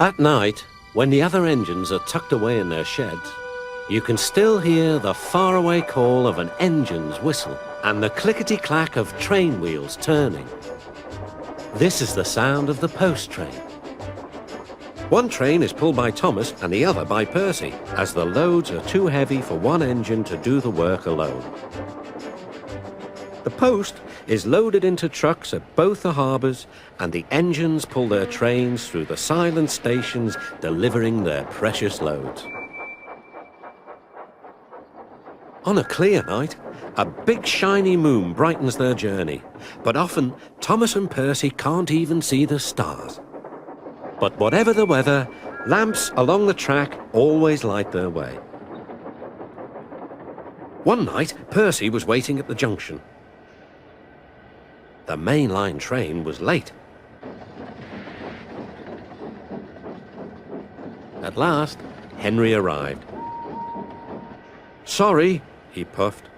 At night, when the other engines are tucked away in their sheds, you can still hear the faraway call of an engine's whistle and the clickety-clack of train wheels turning. This is the sound of the post train. One train is pulled by Thomas and the other by Percy, as the loads are too heavy for one engine to do the work alone. The post is loaded into trucks at both the harbours, and the engines pull their trains through the silent stations, delivering their precious loads. On a clear night, a big shiny moon brightens their journey, but often Thomas and Percy can't even see the stars. But whatever the weather, lamps along the track always light their way. One night, Percy was waiting at the junction. The main line train was late. At last, Henry arrived. "Sorry," he puffed.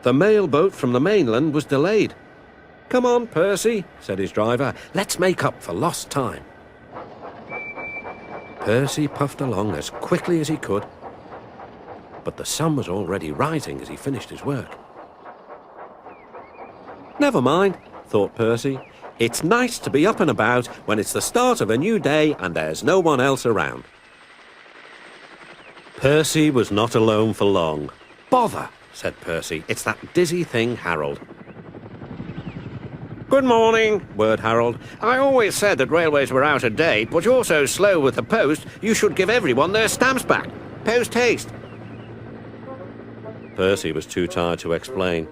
"The mail boat from the mainland was delayed." "Come on, Percy," said his driver. "Let's make up for lost time." Percy puffed along as quickly as he could, but the sun was already rising as he finished his work. "Never mind," thought Percy. "It's nice to be up and about when it's the start of a new day and there's no one else around." Percy was not alone for long. "Bother," said Percy. "It's that dizzy thing, Harold." "Good morning," whirred Harold. "I always said that railways were out of date, but you're so slow with the post, you should give everyone their stamps back. Post haste." Percy was too tired to explain.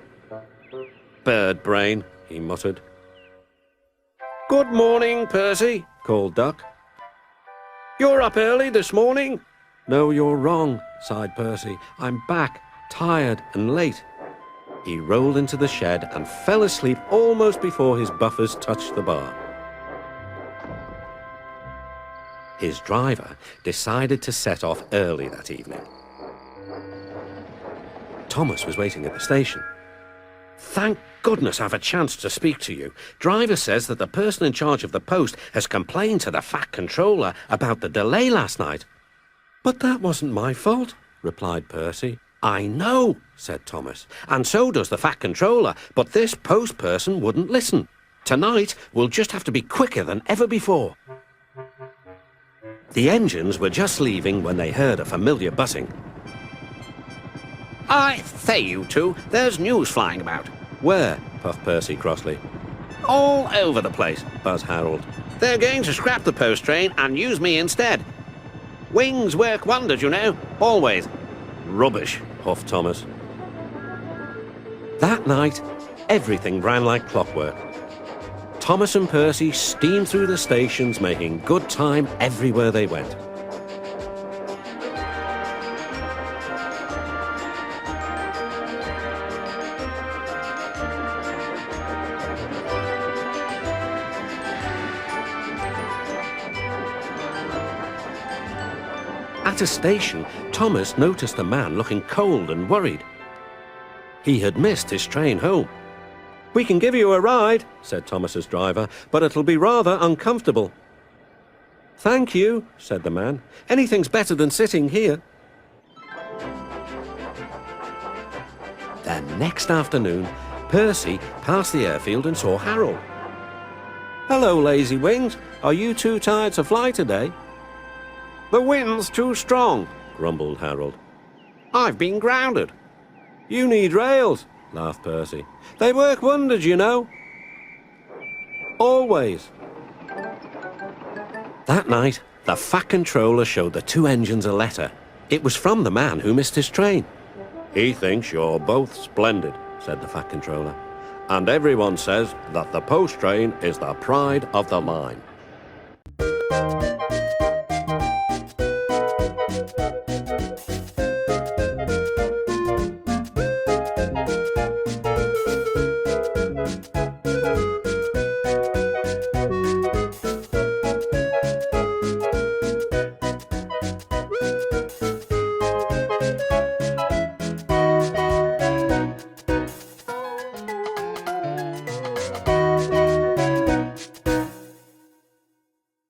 "Bird brain," he muttered. "Good morning, Percy," called Duck. "You're up early this morning?" "No, you're wrong," sighed Percy. "I'm back, tired and late." He rolled into the shed and fell asleep almost before his buffers touched the bar. His driver decided to set off early that evening. Thomas was waiting at the station. "Thank goodness I've a chance to speak to you. Driver says that the person in charge of the post has complained to the Fat Controller about the delay last night." "But that wasn't my fault," replied Percy. "I know," said Thomas, "and so does the Fat Controller, but this post person wouldn't listen. Tonight, we'll just have to be quicker than ever before." The engines were just leaving when they heard a familiar buzzing. "I say, you two, there's news flying about." "Where?" puffed Percy crossly. "All over the place," buzzed Harold. "They're going to scrap the post train and use me instead. Wings work wonders, you know, always." "Rubbish," huffed Thomas. That night, everything ran like clockwork. Thomas and Percy steamed through the stations, making good time everywhere they went. At a station, Thomas noticed a man looking cold and worried. He had missed his train home. "We can give you a ride," said Thomas's driver, "but it'll be rather uncomfortable." "Thank you," said the man. "Anything's better than sitting here." The next afternoon, Percy passed the airfield and saw Harold. "Hello, Lazy Wings. Are you too tired to fly today?" "The wind's too strong," grumbled Harold. "I've been grounded." "You need rails," laughed Percy. "They work wonders, you know." "Always." That night, the Fat Controller showed the two engines a letter. It was from the man who missed his train. "He thinks you're both splendid," said the Fat Controller. "And everyone says that the post train is the pride of the line."